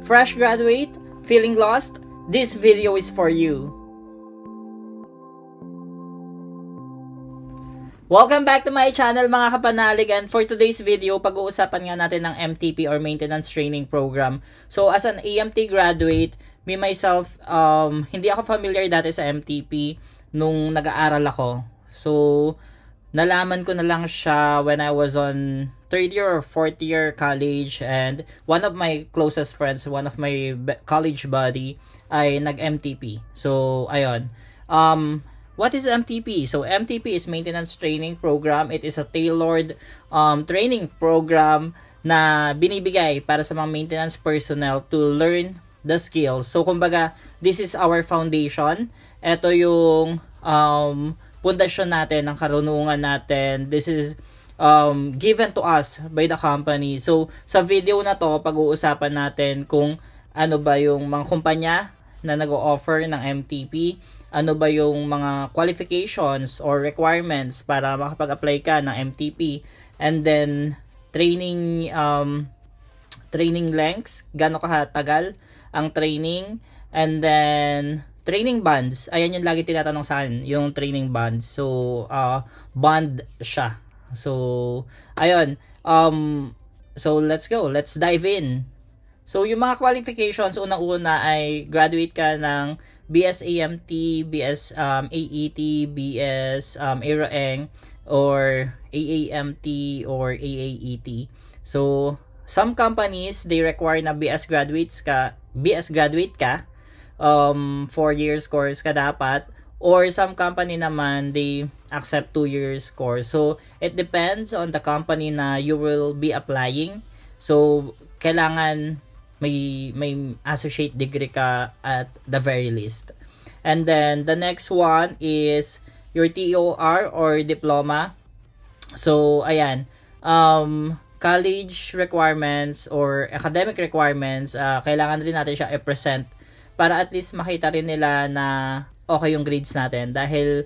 Fresh graduate? Feeling lost? This video is for you. Welcome back to my channel mga kapanalig, and for today's video, pag-uusapan nga natin ng MTP or Maintenance Training Program. So as an AMT graduate, me myself, hindi ako familiar dati sa MTP nung nag-aaral ako. So nalaman ko na lang siya when I was on 3rd year or 4th year college, and one of my closest friends, one of my college buddy ay nag-MTP. So ayun. What is MTP? So MTP is Maintenance Training Program. It is a tailored training program na binibigay para sa mga maintenance personnel to learn the skills. So kumbaga, this is our foundation. Ito yung pundasyon natin, ng karunungan natin. This is given to us by the company. So sa video na to, pag-uusapan natin kung ano ba yung mga kumpanya na nag-o-offer ng MTP, ano ba yung mga qualifications or requirements para makapag-apply ka ng MTP, and then training lengths, gaano katagal ang training, and then training bands. Ayan yung lagi tinatanong sa akin, yung training bands. So band siya. So ayun, so let's go, let's dive in. So yung mga qualifications, unang-una ay graduate ka ng BS AMT, BS AET, BS AEROEng, or AAMT or AAET. So some companies, they require na BS graduate ka, 4 years course ka dapat, or some company naman, they accept 2 years course. So it depends on the company na you will be applying. So kailangan may associate degree ka at the very least. And then the next one is your TOR or diploma. So ayan, college requirements or academic requirements, kailangan rin natin siya i-present para at least makita rin nila na okay yung grades natin, dahil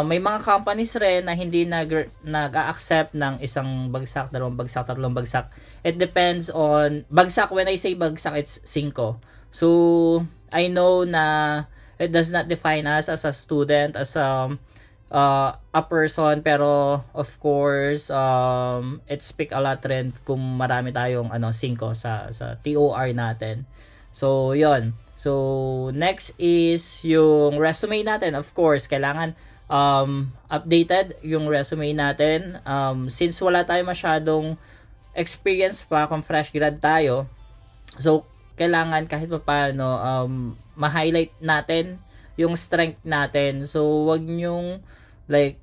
may mga companies rin na hindi nag-a-accept ng isang bagsak, dalawang bagsak, tatlong bagsak. It depends on bagsak. When I say bagsak, it's 5. So I know na it does not define us as a student, as a person, pero of course it speak a lot rin kung marami tayong 5 sa TOR natin. So yon. So next is yung resume natin. Of course kailangan updated yung resume natin, since wala tayo masyadong experience pa kung fresh grad tayo. So kailangan kahit paano ma-highlight natin yung strength natin. So wag nyong like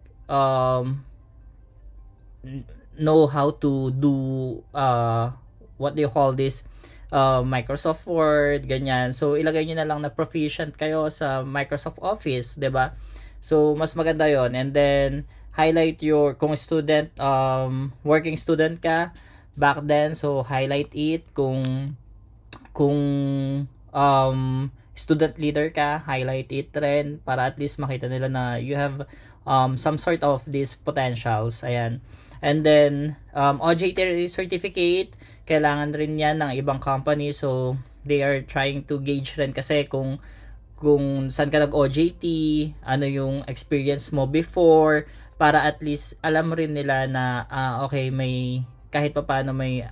know how to do what do you call this, Microsoft Word, ganyan. So ilagay niyo na lang na proficient kayo sa Microsoft Office, 'di ba? So mas maganda yon. And then highlight your, kung student, working student ka back then, so highlight it. Kung student leader ka, highlight it rin para at least makita nila na you have some sort of these potentials. Ayan. And then OJT certificate, kailangan rin yan ng ibang company. So they are trying to gauge rin kasi kung saan ka nag-OJT, ano yung experience mo before, para at least alam rin nila na okay, may kahit pa paano may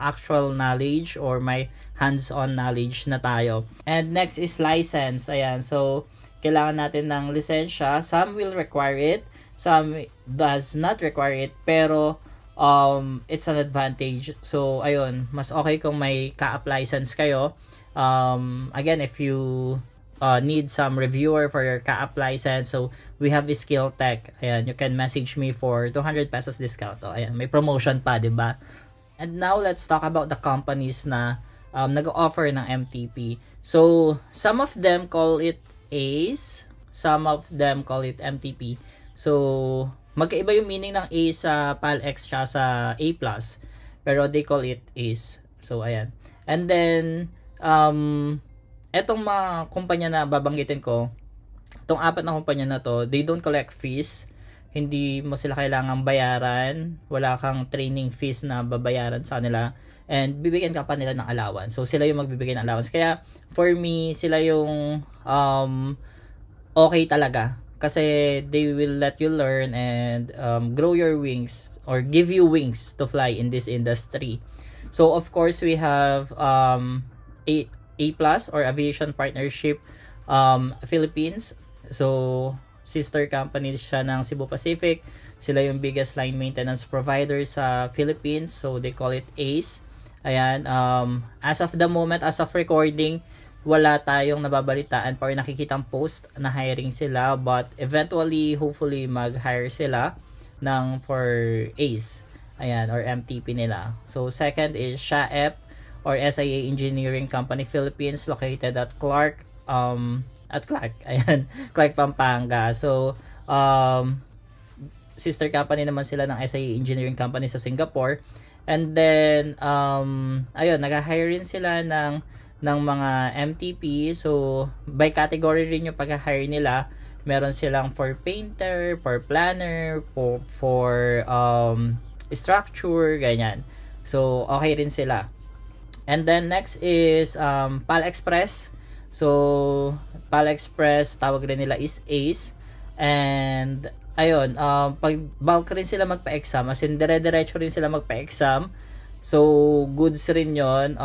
actual knowledge or may hands-on knowledge na tayo. And next is license. Ayan, so kailangan natin ng lisensya. Some will require it, some does not require it, pero it's an advantage. So ayun, mas okay kung may ka-up license kayo. Again, if you need some reviewer for your ka-up license, so we have the Skill Tech. Ayan, you can message me for 200 pesos discount. Ayan, may promotion pa, diba? And now let's talk about the companies na nag-offer ng MTP. So some of them call it ACE, some of them call it MTP. So magkaiba yung meaning ng A sa PALX siya sa A+, pero they call it ACE. So ayan. And then etong mga kumpanya na babanggitin ko, itong 4 na kumpanya na to, they don't collect fees. Hindi mo sila kailangang bayaran. Wala kang training fees na babayaran sa kanila. and bibigyan ka pa nila ng allowance. So sila yung magbibigay ng allowance. Kaya for me, sila yung okay talaga kasi they will let you learn and grow your wings or give you wings to fly in this industry. So of course we have A Plus or Aviation Partnership Philippines. So sister company siya ng Cebu Pacific. Sila yung biggest line maintenance provider sa Philippines. So they call it ACE. Ayan, as of the moment, as of recording, wala tayong nababalitaan or nakikitang post na hiring sila, but eventually, hopefully, mag-hire sila for ACE. Ayan, or MTP nila. So second is SIAEP or SIA Engineering Company Philippines, located at Clark, ayan, Clark, Pampanga. So sister company naman sila ng SIA Engineering Company sa Singapore. And then ayun, nag-hire rin sila ng mga MTP. So by category rin yung pag-hire nila. Meron silang for painter, for planner, for structure, ganyan. So okay rin sila. And then next is PAL Express. So PAL Express, tawag rin nila is ACE. And ayun, pag bulk rin sila magpa-exam, as in dire-diretso rin sila magpa-exam. So goods rin yon.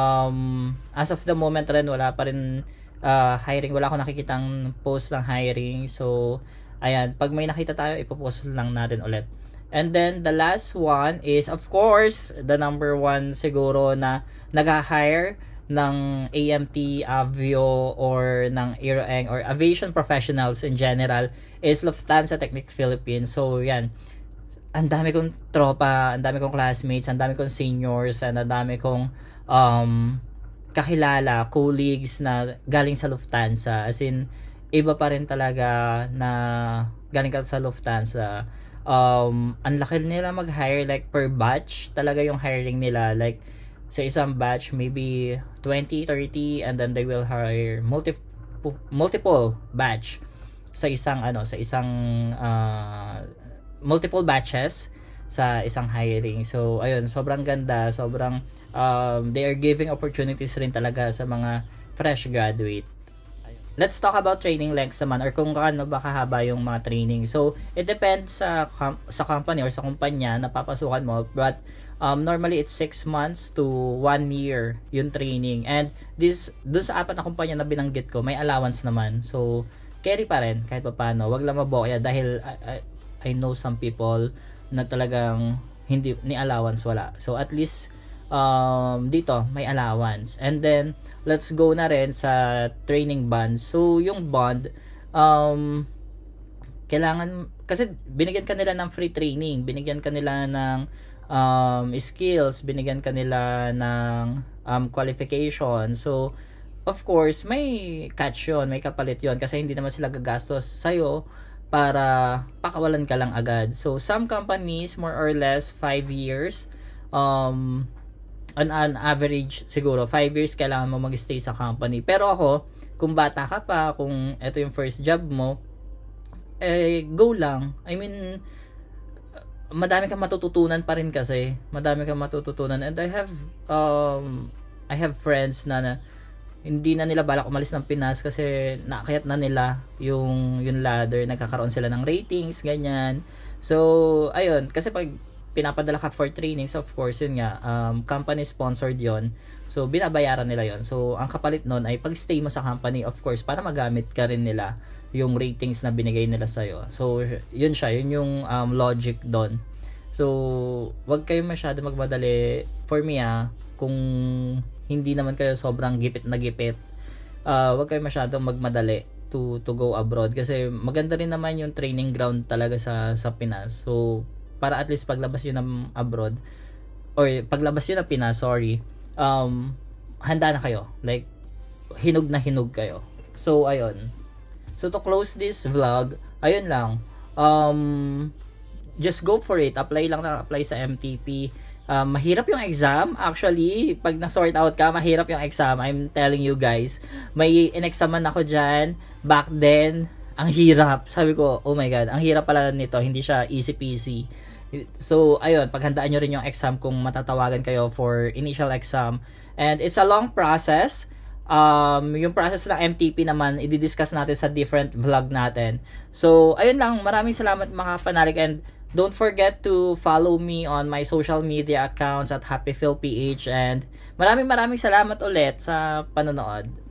As of the moment rin, wala pa rin hiring, wala akong nakikitang post ng hiring. So ayan, pag may nakita tayo, ipopost lang natin ulit. And then the last one is of course the number one siguro na nag-hire ng AMT, Avio, or ng Aeroeng or aviation professionals in general is Lufthansa Technic Philippines. So yan, ang dami kong tropa, ang dami kong classmates, ang dami kong seniors, and ang dami kong kakilala, colleagues na galing sa Lufthansa. As in, iba pa rin talaga na galing ka sa Lufthansa. Ang laki nila mag-hire, like per batch talaga yung hiring nila. Like sa isang batch, maybe 20, 30, and then they will hire multiple batch sa isang multiple batches sa isang hiring. So ayun, sobrang ganda, sobrang they are giving opportunities rin talaga sa mga fresh graduate. Let's talk about training lengths naman, or kung gaano ba kahaba yung mga training. So it depends sa company or sa kumpanya na papasukan mo, but normally it's 6 months to 1 year yung training. And dun sa apat na kumpanya na binanggit ko, may allowance naman. So carry pa rin kahit paano. Wag lang mabokya dahil I know some people na talagang hindi ni allowance wala. So at least dito may allowance. And then let's go na rin sa training bond. So yung bond kailangan, kasi binigyan ka nila ng free training, binigyan ka nila ng skills, binigyan ka nila ng qualification. So of course may catch yun, may kapalit yun, kasi hindi naman sila gagastos sa'yo para pakawalan ka lang agad. So some companies more or less 5 years, on average siguro 5 years kailangan mo mag-stay sa company. Pero ako, kung bata ka pa, kung ito yung first job mo, go lang. I mean, madami kang matututunan pa rin kasi. Madami kang matututunan. And I have friends na hindi na nila balak umalis ng Pinas kasi nakakayat na nila yung ladder, nagkakaroon sila ng ratings, ganyan. So ayun, kasi pag pinapadala ka for trainings, of course yun nga, company sponsored yon, so binabayaran nila yon. So ang kapalit nun ay pag stay mo sa company, of course, para magamit ka rin nila yung ratings na binigay nila sa'yo. So yun yung logic doon. So wag kayo masyado magmadali. For me kung hindi naman kayo sobrang gipit na gipit, wag kayo masyadong magmadali to go abroad, kasi maganda rin naman yung training ground talaga sa Pinas. So para at least paglabas yun ng abroad, or paglabas yun ng Pinas, handa na kayo, like hinog na hinog kayo. So ayun, so to close this vlog, ayun lang, just go for it, apply sa MTP. Mahirap yung exam. Actually, pag na-sort out ka, mahirap yung exam. I'm telling you guys. May in-examan ako dyan. Back then, ang hirap. Sabi ko, oh my God, ang hirap pala nito. Hindi siya easy peasy. So, ayun, paghandaan nyo rin yung exam kung matatawagan kayo for initial exam. And it's a long process. Yung process ng MTP naman, i-discuss natin sa different vlog natin. So, ayun lang. Maraming salamat mga kapanalig. And don't forget to follow me on my social media accounts at HappyPhilPH. And maraming salamat ulit sa panonood.